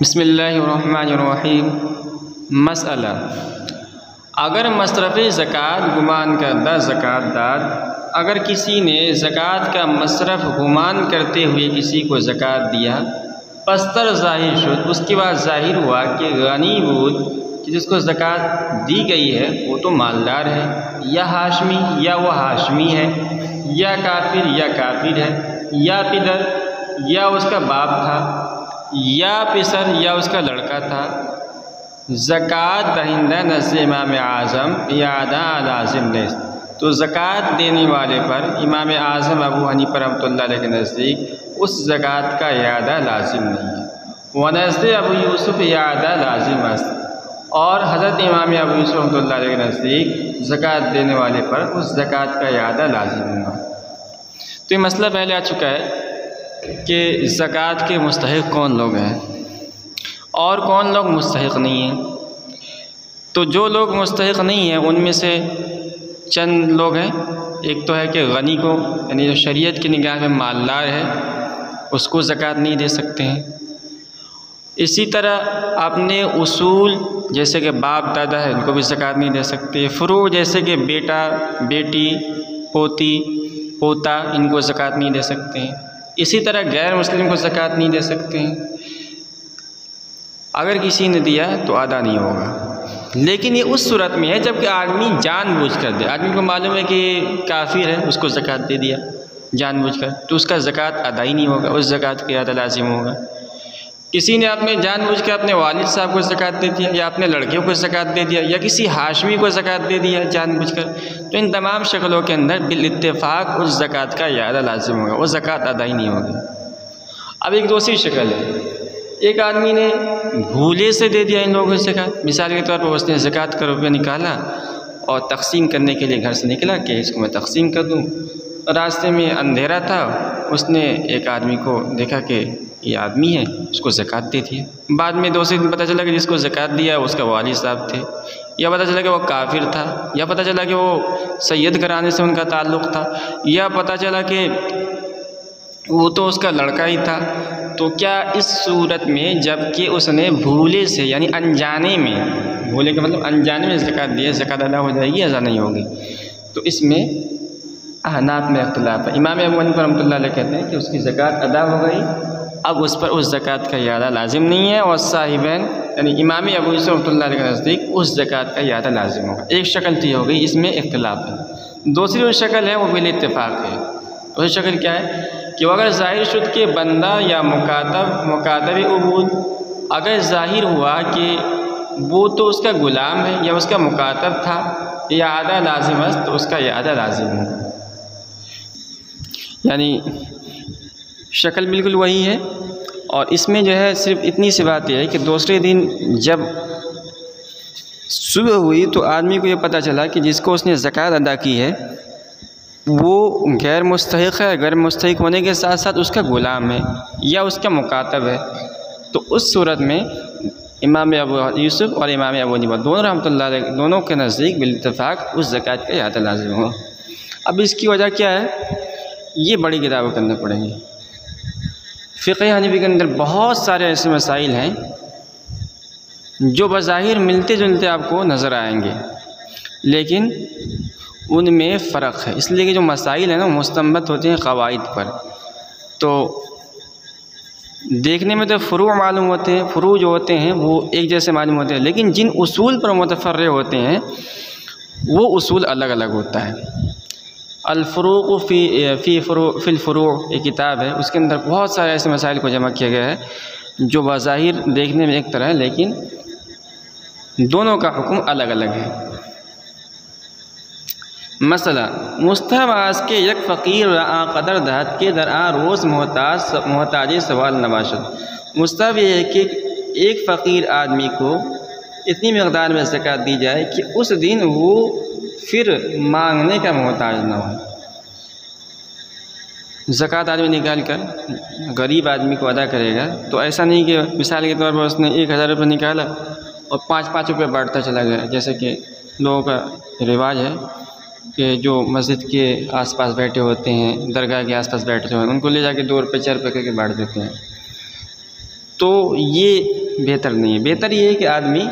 बिस्मिल्लाहिर्रहमानिर्रहीम। मसला, अगर मसरफ़ ज़कात गुमान करदा ज़कात दाद, अगर किसी ने ज़कात का मसरफ़ गुमान करते हुए किसी को ज़कात दिया, पस्तर ज़ाहिर शुद, उसके बाद ज़ाहिर हुआ कि गनी बूद कि जिसको ज़कात दी गई है वो तो मालदार है, या हाशमी या वो हाशमी है, या काफिर है, या पिदर या उसका बाप था, या पिसर या उसका लड़का था। ज़कात दहिंदा नज़्द इमाम आज़म यादा लाज़िम नहीं, तो ज़कात देने वाले पर इमाम आज़म अबू हनीफ़ा रहमतुल्लाह अलैह के नज़दीक उस ज़कात का यादा लाजिम नहीं है। व नज़्द अबू यूसुफ़ यादा लाजिम है, और हज़रत इमाम अबू यूसुफ़ रहमतुल्लाह अलैह के नज़दीक ज़कात देने वाले पर उस ज़कात का यादा लाजिम होगा। तो ये मसला पहले आ चुका है कि ज़कात के मुस्तहिक़ कौन लोग हैं और कौन लोग मुस्तहिक़ नहीं हैं। तो जो लोग मुस्तहिक़ नहीं हैं उनमें से चंद लोग हैं। एक तो है कि गनी को, यानी जो शरीयत की निगाह में मालदार है, उसको ज़कात नहीं दे सकते हैं। इसी तरह अपने उसूल जैसे कि बाप दादा है, उनको भी ज़कात नहीं दे सकते। फ़ुरू जैसे कि बेटा बेटी पोती पोता, इनको ज़कात नहीं दे सकते हैं। इसी तरह गैर मुस्लिम को ज़कात नहीं दे सकते हैं। अगर किसी ने दिया तो अदा नहीं होगा, लेकिन ये उस सूरत में है जबकि आदमी जानबूझकर दे। आदमी को मालूम है कि काफिर है, उसको ज़कात दे दिया जानबूझकर, तो उसका ज़कात अदा ही नहीं होगा, उस ज़कात का अदा लाजिम होगा। किसी ने अपने जानबूझकर अपने वालिद साहब को ज़कात दे दिया, या अपने लड़के को ज़कात दे दिया, या किसी हाशमी को ज़कात दे दिया जानबूझकर, तो इन तमाम शक्लों के अंदर बिल इत्तेफाक उस ज़कात का यादा लाजिम होगा, वो ज़कात अदा ही नहीं होगी। अब एक दूसरी शक्ल है, एक आदमी ने भूले से दे दिया इन लोगों को ज़कात। मिसाल के तौर पर उसने ज़कात का रुपया निकाला और तक़सीम करने के लिए घर से निकला कि इसको मैं तक़सीम कर दूँ। रास्ते में अंधेरा था, उसने एक आदमी को देखा कि ये आदमी है, उसको ज़कात दे दी। बाद में दूसरे दिन पता चला कि जिसको ज़कात दिया उसका वालिद साहब थे, या पता चला कि वो काफिर था, या पता चला कि वो सैयद घराने से उनका ताल्लुक़ था, या पता चला कि वो तो उसका लड़का ही था। तो क्या इस सूरत में जबकि उसने भूले से, यानी अनजाने में, भूले का मतलब अनजाने में ज़कात दिया, ज़कात अदा हो जाएगी या नहीं होगी? तो इसमें अहनाफ में इख्तिलाफ है। इमाम अबू हनीफ़ा रहमतुल्लाह अलैह कहते हैं कि उसकी ज़कात अदा हो गई, अब उस पर उस ज़कात का यादा लाजिम नहीं है, और साहिबैन यानी इमाम अबू यूसुफ़ रहमतुल्लाह अलैह के नज़दीक उस ज़कात का यादा लाजिम होगा। एक शक्ल तो हो गई, इसमें इख्तिलाफ है। दूसरी जो शक्ल है वो बिल इत्तेफाक है। दूसरी शक्ल क्या है कि अगर ज़ाहिर शुद के बंदा या मुकातब उबूद अगर ज़ाहिर हुआ कि वो तो उसका ग़ुलाम है या उसका मुकातब था, या आदा लाजिम है, तो उसका यादा लाजिम है। यानी शक्ल बिल्कुल वही है, और इसमें जो है सिर्फ इतनी सी बात यह है कि दूसरे दिन जब सुबह हुई तो आदमी को ये पता चला कि जिसको उसने ज़कात अदा की है वो गैर मुस्तहिक़ है। गैर मुस्तहिक़ होने के साथ साथ उसका ग़ुलाम है या उसका मुकातब है। तो उस सूरत में इमाम अबू यूसुफ़ और इमाम अबू हनीफ़ा दोनों रहमतुल्लाह अलैह दोनों के नज़दीक बिल इत्तेफाक उस ज़कात का यादा लाजिम हो। अब इसकी वजह क्या है, ये बड़ी किताबें करने पड़ेंगी। फ़िक़्ह हनीफ़ी के अंदर बहुत सारे ऐसे मसाइल हैं जो बज़ाहिर मिलते जुलते आपको नज़र आएंगे, लेकिन उनमें फ़र्क है। इसलिए कि जो मसाइल हैं ना मुस्तंबत होते हैं क़वाइद पर, तो देखने में तो फ़ुरू मालूम होते हैं, फ़ुरू जो होते हैं वो एक जैसे मालूम होते हैं, लेकिन जिन उसूल पर मुतफ़र्रे होते हैं वो उसूल अलग अलग होता है। अल-फ़ुरूक़ फ़िल फ़ुरू' एक किताब है, उसके अंदर बहुत सारे ऐसे मसाइल को जमा किया गया है जो बज़ाहिर देखने में एक तरह है, लेकिन दोनों का हुक्म अलग अलग है। मसला, मुस्तहबाज़ के एक फ़कीर रआ क़दर दहत के दरआ रोज़ मोहताजी सवाल नबाशत। मुस्तहब ये है कि एक फ़कीर आदमी को इतनी मक़दार में ज़कात दी जाए कि उस दिन वो फिर मांगने का मोहताज न हो। ज़कात आदमी निकाल कर गरीब आदमी को अदा करेगा तो ऐसा नहीं कि मिसाल के तौर पर उसने 1000 रुपये निकाला और 5-5 रुपये बांटता चला गया, जैसे कि लोगों का रिवाज है कि जो मस्जिद के आसपास बैठे होते हैं, दरगाह के आसपास बैठे हैं, उनको ले जाके 2 रुपये 4 रुपये करके बांट देते हैं। तो ये बेहतर नहीं है। बेहतर ये है कि आदमी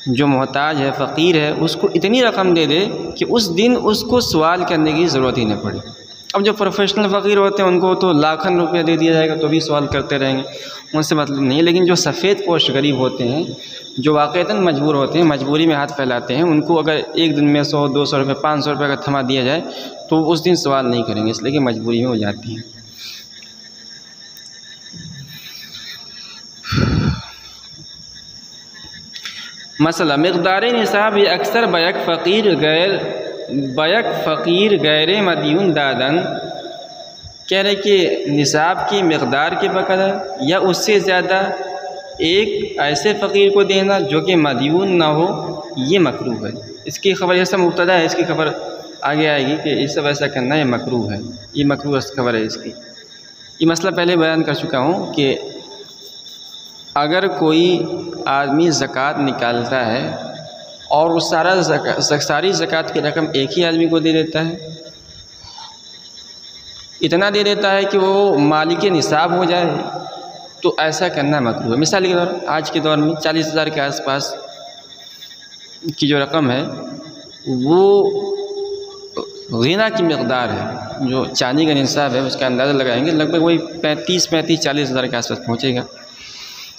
जो मोहताज है, फ़कीर है, उसको इतनी रकम दे दे कि उस दिन उसको सवाल करने की ज़रूरत ही न पड़े। अब जो प्रोफेशनल फ़कीर होते हैं उनको तो लाखों रुपया दे दिया जाएगा तो भी सवाल करते रहेंगे, उनसे मतलब नहीं है। लेकिन जो सफ़ेद पोश गरीब होते हैं, जो वाक़ईतन मजबूर होते हैं, मजबूरी में हाथ फैलाते हैं, उनको अगर एक दिन में 100-200 रुपये 500 रुपये का थमा दिया जाए तो उस दिन सवाल नहीं करेंगे, इसलिए कि मजबूरी में हो जाती है। मसला मिक़दार निसाब ये अक्सर बैक फ़कीर गैर मदयून दादन कह रहे कि निसाब की मिक़दार के बकदर या उससे ज़्यादा एक ऐसे फ़कीर को देना जो कि मदयून ना हो, ये मकरूह है। इसकी खबर ऐसा मुब्तदा है, इसकी खबर आगे आएगी कि ये सब ऐसा करना ये मकरूह है, ये मकरूह खबर है इसकी। ये मसला पहले बयान कर चुका हूँ कि अगर कोई आदमी ज़कात निकालता है और वो सारी ज़कात की रकम एक ही आदमी को दे देता है, इतना दे देता है कि वो मालिक निसाब हो जाए, तो ऐसा करना मकरूह है। मिसाल के तौर आज के दौर में 40,000 के आसपास की जो रकम है वो ग़िना की मिक़दार है। जो चांदी का निसाब है उसका अंदाज़ा लगाएंगे लगभग वही 35-40,000 के आसपास पहुँचेगा।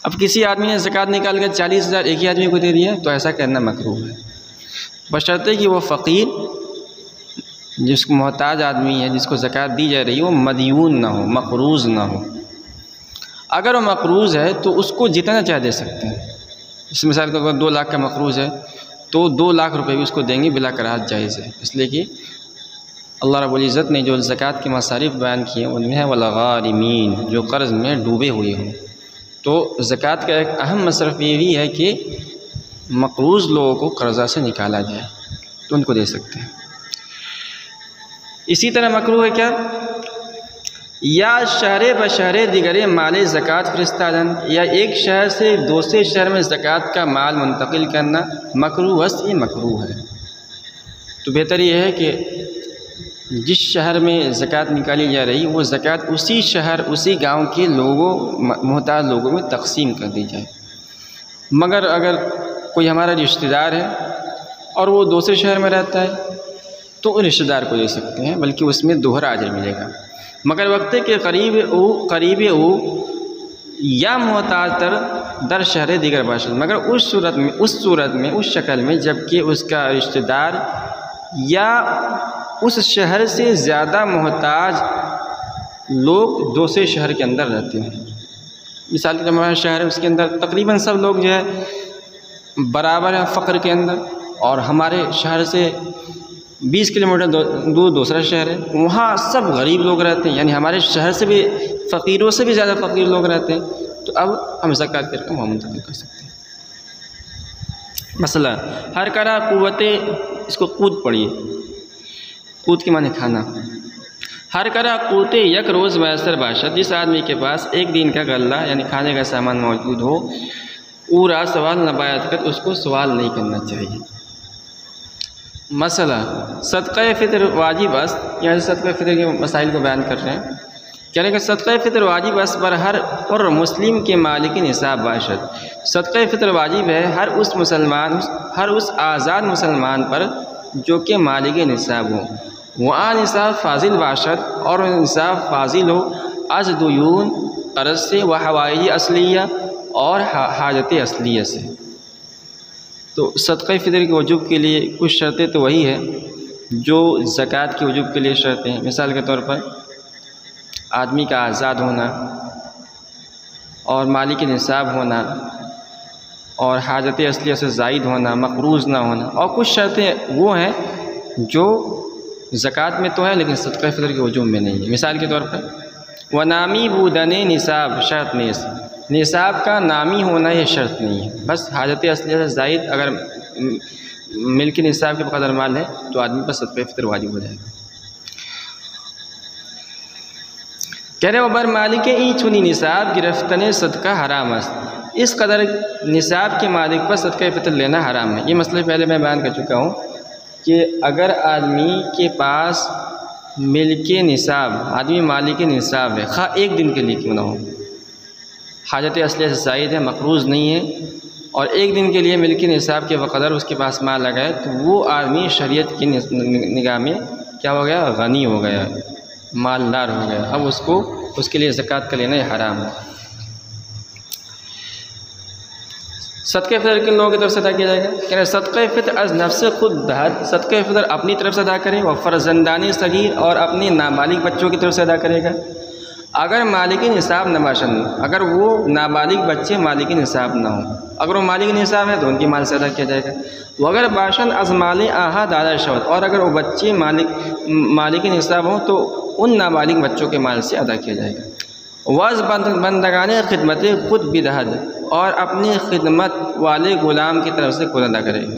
अब किसी आदमी ने ज़कात निकाल कर 40,000 एक ही आदमी को दे दिया तो ऐसा करना मकरूह है, बशर्ते कि वो फ़कीर जिसको मोहताज आदमी है, जिसको ज़कात दी जा रही है, वो मदयून ना हो, मक़रूज़ ना हो। अगर वो मक़रूज़ है तो उसको जितना चाहे दे सकते हैं। इस मिसाल का 2 लाख का मक़रूज़ है तो 2 लाख रुपए भी उसको देंगे बिला कराहत जायज़ है, इसलिए कि अल्लाह रब्बुल इज़्ज़त ने जो ज़कात के मसारिफ़ बयान किए उनमें है वल-गारिमीन, जो कर्ज़ में डूबे हुए हों। तो ज़कात का एक अहम मसरफ़ ये भी है कि मक़रूज़ लोगों को कर्ज़ा से निकाला जाए तो उनको दे सकते हैं। इसी तरह मकरूह है क्या, या शहर बशहर दिगरे माल ज़कात फ़रिस्तादन, या एक शहर से दूसरे शहर में ज़कात का माल मुंतकिल करना मकरूह ये मकरूह है। तो बेहतर ये है कि जिस शहर में ज़कात निकाली जा रही वो ज़कात उसी शहर उसी गांव के लोगों मोहताज लोगों में तकसीम कर दी जाए। मगर अगर कोई हमारा रिश्तेदार है और वो दूसरे शहर में रहता है तो रिश्तेदार को दे सकते हैं, बल्कि उसमें दोहरा अजर मिलेगा। मगर वक्त के करीब या मोहताज दर शहर दिगर बाशद, मगर उस सूरत में उस शक्ल में जबकि उसका रिश्तेदार या उस शहर से ज़्यादा मोहताज लोग दूसरे शहर के अंदर रहते हैं। मिसाल के हमारा शहर है उसके अंदर तकरीबन सब लोग जो है बराबर हैं फ़क्र के अंदर, और हमारे शहर से 20 किलोमीटर दूर दूसरा शहर है, वहाँ सब गरीब लोग रहते हैं, यानी हमारे शहर से भी फ़कीरों से भी ज़्यादा फ़कीर लोग रहते हैं। तो अब हम ज़कात करके वहाँ मुंतकिल कर सकते हैं। मसला हर करा कुव्वते, इसको कूद पढ़िए, कूद के माने खाना। हर करा कूते यक रोज़ मैसर बाशद, जिस आदमी के पास एक दिन का गल्ला यानी खाने का सामान मौजूद हो, पूरा सवाल नबायत कर उसको सवाल नहीं करना चाहिए। मसला सदक़ा फ़ितर वाजिब अस, यहाँ से सदक़ा फ़ितर के मसाइल को बयान कर रहे हैं। कह रहे हैं कि सदक़ा फ़ितर वाजिब अस पर हर मुस्लिम के मालिक निसाब बाशद, सदक़ा फ़ितर वाजिब है हर उस आज़ाद मुसलमान पर जो कि मालिक निसाब हो, वहाँ निसाब फाजिल बाशद, और निसाब फाजिल हो अज़ दुयून कर्ज़ से, व हवाइज असलिया और हाजत असलिया से। तो सदक़ा फ़ितर के वजूब के लिए कुछ शर्तें तो वही है जो ज़कात के वजूब के लिए शर्तें हैं। मिसाल के तौर पर आदमी का आज़ाद होना और मालिक निसाब होना और हाजत असलिया से ज़ायद होना, मक़रूज़ ना होना, और कुछ शर्तें वो हैं जो ज़कात में तो है लेकिन सदक़ा फ़ितर के वजूब में नहीं है। मिसाल के तौर पर व नामी बूदने निसाब शर्त नहीं, निसाब का नामी होना ये शर्त नहीं है, बस हाजत असलिया से ज़ायद अगर मिल्क निसाब के बक़दर माल है तो आदमी पर सदक़ा फ़ितर वाजिब हो जाएगा। कह रहे बर मालिक ई चुनी निसाब गिरफ्तने सदका हराम है, इस कदर निसाब के मालिक पर सदका फ़ितर लेना हराम है। ये मसले पहले मैं बयान कर चुका हूँ कि अगर आदमी के पास मिल्के निसाब, आदमी मालिक निसाब है, खा एक दिन के लिए क्यों ना हो, हाजत असलिया से ज़ायद है, मकरूज़ नहीं है, और एक दिन के लिए मिल्के निसाब के वक़दर उसके पास माल लगाए, तो वो आदमी शरीयत की निगाह में क्या हो गया, गनी हो गया, मालदार हो गया। अब उसको उसके लिए ज़कात का लेना हराम है। सदक़े फ़ितर किन लोगों की तरफ से अदा किया जाएगा? कह रहे सदक़े फ़ितर अज़ नफ्स खुद दहद, सदक़े फ़ितर अपनी तरफ से अदा करे, और फ़रज़ंदानी सगीर, और अपने नाबालिग बच्चों की तरफ से अदा करेगा। अगर मालिक निसाब नबाशन, अगर वो नाबालिग बच्चे मालिक निसाब ना हो, अगर वो मालिक निसाब है तो उनकी माल से अदा किया जाएगा। वो अगर बाशन अज़माल आहा दादा शवत, और अगर वो बच्चे मालिक निसाब हों तो उन नाबालिग बच्चों के माल से अदा किया जाएगा। वज़ बंदगाने खिदमत खुद बिदहद, और अपनी खिदमत वाले ग़ुलाम की तरफ से खुद अदा करेगा।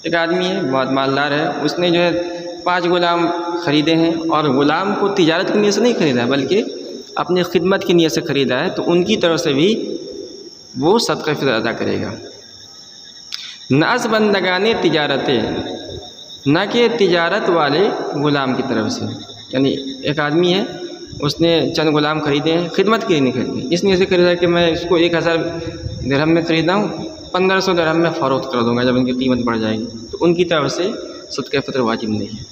एक आदमी है, बहुत मालदार है, उसने जो है 5 ग़ुलाम ख़रीदे हैं, और ग़ुलाम को तिजारत की नीयत से नहीं ख़रीदा बल्कि अपनी खिदमत की नीयत से ख़रीदा है, तो उनकी तरफ से भी वो सदक़ा फ़ितर अदा करेगा। नाज़ बंदगाने तिजारतें, न कि तिजारत वाले ग़ुलाम की तरफ से, यानी एक आदमी है, उसने चंद ग़ुलाम ख़रीदे हैं, खिदमत के लिए नहीं खरीदे, इसलिए से ख़रीदा कि मैं इसको 1000 दिरहम में ख़रीदा हूँ, 1500 दिरहम में फ़रोख्त कर दूँगा जब इनकी कीमत बढ़ जाएगी, तो उनकी तरफ से सदक़ा फ़ितर वाजिब नहीं है।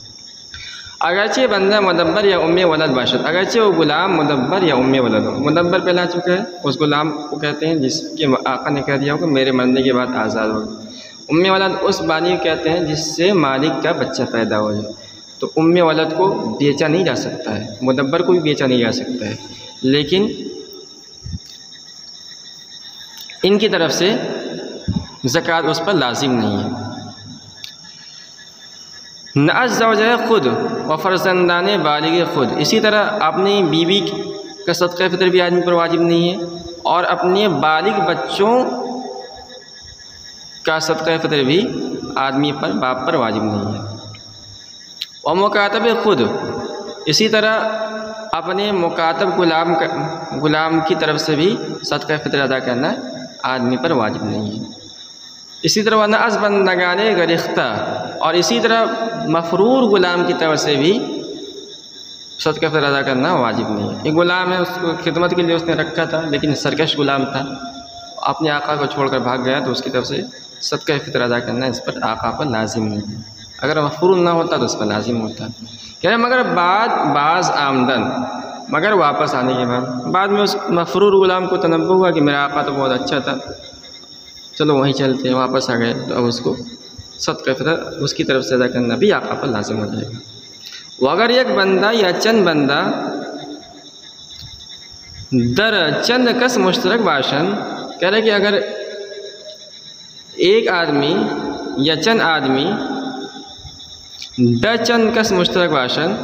अगरचे बंदा मुदब्बर या उम्मे वलद बाशत, अगरचे वो ग़ुलाम मुदब्बर या उम्मे वलद हो, मुदब्बर पहला चुका है, उस ग़ुलाम को कहते हैं जिसके आका ने कह दिया हो कि मेरे मरने के बाद आज़ाद हो। उम्मे वलद उस बानी को कहते हैं जिससे मालिक का बच्चा पैदा हो जाए। तो उम्मे वलद को बेचा नहीं जा सकता है, मुदब्बर को भी बेचा नहीं जा सकता है, लेकिन इनकी तरफ से ज़कात उस पर लाजिम नहीं है। नाज़ ज़ौजा खुद व फ़रज़ंदाने बालिग खुद, इसी तरह अपनी बीवी का सदक़ा फ़ितर भी आदमी पर वाजिब नहीं है, और अपने बालिग बच्चों का सदक़ा फ़ितर भी आदमी पर, बाप पर वाजिब नहीं है। और मुकातब खुद, इसी तरह अपने मुकातब ग़ुलाम की तरफ से भी सदक़ा फ़ितर अदा करना आदमी पर वाजिब नहीं है। इसी तरह नाज़ बंदगाने गरिख्ता, और इसी तरह मफ़रूर ग़ुलाम की तरफ से भी सदक़ा फ़ितर अदा करना वाजिब नहीं है। एक ग़ुलाम है, उसको खिदमत के लिए उसने रखा था, लेकिन सरकश ग़ुलाम था, अपने आका को छोड़कर भाग गया, तो उसकी तरफ से सदक़ा फ़ितर अदा करना इस पर आका पर लाजिम नहीं है। अगर मफ़रूर ना होता तो उस पर लाजिम होता। कह रहे मगर बाज़ आमदन, मगर वापस आने के बाद में उस मफ़रूर ग़ुलाम को तनब्बुह हुआ कि मेरा आका तो बहुत अच्छा था, चलो वहीं चलते हैं, वापस आ गए, तो अब उसको सदक़ा फ़ितर उसकी तरफ से अदा करना भी आका पर लाजिम हो जाएगा। वो अगर एक बंदा या चंद बंदा दर चंद कस मुश्तरक बाशन, कह रहे कि अगर एक आदमी या चंद आदमी द चंद कस मुश्तरक बाशन,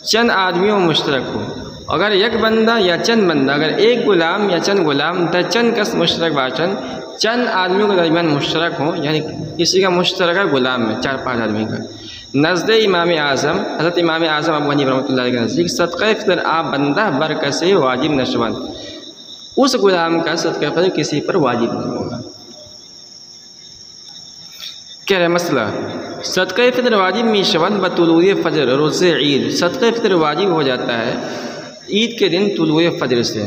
चंद आदमियों में मुश्तरक हो, अगर एक बंदा या चंद बंदा, अगर एक ग़ुलाम या चंद ग़ुलाम द चंद कस मुश्तरक बाशन, चंद आदमियों के दरमियान मुश्तरक हो, यानी किसी का मुश्तरक ग़ुलाम है 4-5 आदमी का, नज़द इमाम आज़म हज़रत इमाम आज़म अबू हनीफ़ा रहमतुल्लाह अलैह के नज़दीक सदक़ा फ़ितर आ बंदा बरकत से वाजिब नशवन, उस ग़ुलाम का सदक़ा फ़ितर किसी पर वाजिब नहीं होगा। कह रहे मसला सदक़ा फ़ितर वाजिब मिशवन बतुलूए फ़जर रोज़े ईद, सदक़ा फ़ितर वाजिब हो जाता है ईद के दिन तुलूए फ़जर से,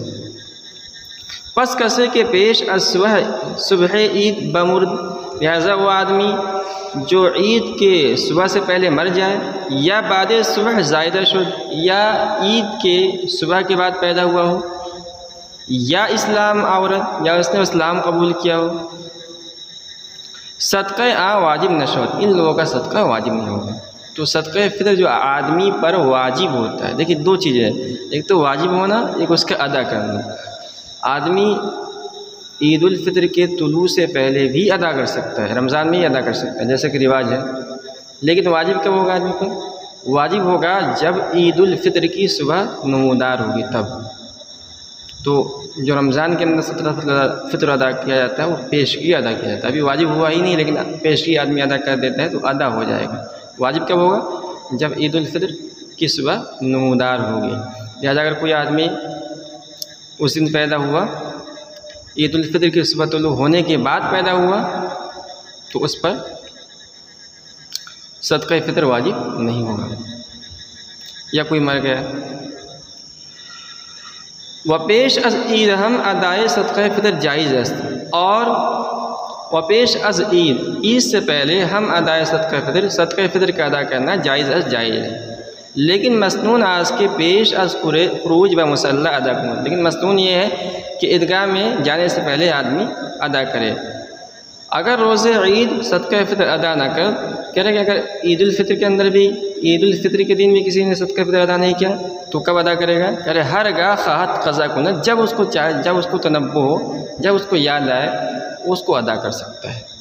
पस कसे के पेश सुबह ईद बमुर्द, लिहाजा वो आदमी जो ईद के सुबह से पहले मर जाए, या बाद सुबह ज़ायदा शुद, या ईद के सुबह के बाद पैदा हुआ हो, या इस्लाम औरत, या उसने इस्लाम कबूल किया हो, सदक़ा आ वाजिब नशवत, इन लोगों का सदक़ा वाजिब नहीं होगा। तो सदक़ा फ़ितर जो आदमी पर वाजिब होता है, देखिए 2 चीज़ें हैं, एक तो वाजिब होना, एक उसका अदा करना। आदमी ईद उल फ़ितर के तुलू से पहले भी अदा कर सकता है, रमज़ान में ही अदा कर सकता है जैसे कि रिवाज है, लेकिन वाजिब कब होगा आदमी पर? वाजिब होगा जब ईद उल फ़ितर की सुबह नमूदार होगी तब। तो जो रमज़ान के अंदर फ़ितर अदा किया जाता है वो पेशगी अदा किया जाता है, अभी वाजिब हुआ ही नहीं लेकिन पेशगी आदमी अदा कर देता है तो अदा हो जाएगा। वाजिब कब होगा? जब ईद उल फ़ितर की सुबह नमूदार होगी। लिहाजा अगर कोई आदमी उस दिन पैदा हुआ, ईद उल फितर की सुबह तुलू होने के बाद पैदा हुआ, तो उस पर सदक़ा फ़ितर वाजिब नहीं होगा। या कोई मर गया, वपेश अज़ ईद हम अदाए सदक़ा फ़ितर जायज़ है, और वपेश अज़ ईद, ईद से पहले हम अदाए सदक़ा फ़ितर का अदा करना जायज़ है। लेकिन मसनून आज के पेश अज़ ख़ुरूज व मुसल्ला अदा करूँ, लेकिन मसनून ये है कि ईदगाह में जाने से पहले आदमी अदा करे। अगर रोज़े ईद सदक़ा फ़ितर अदा ना कह रहे कि अगर ईद उल फ़ितर के अंदर भी, ईद उल फ़ितर के दिन भी किसी ने सदक़ा फ़ितर अदा नहीं किया तो कब अदा करेगा? कह रहे हर गा ख़ाहत क़ज़ा कुन, जब उसको चाहे, जब उसको तनब्बो हो, जब उसको याद आए उसको अदा कर सकता है।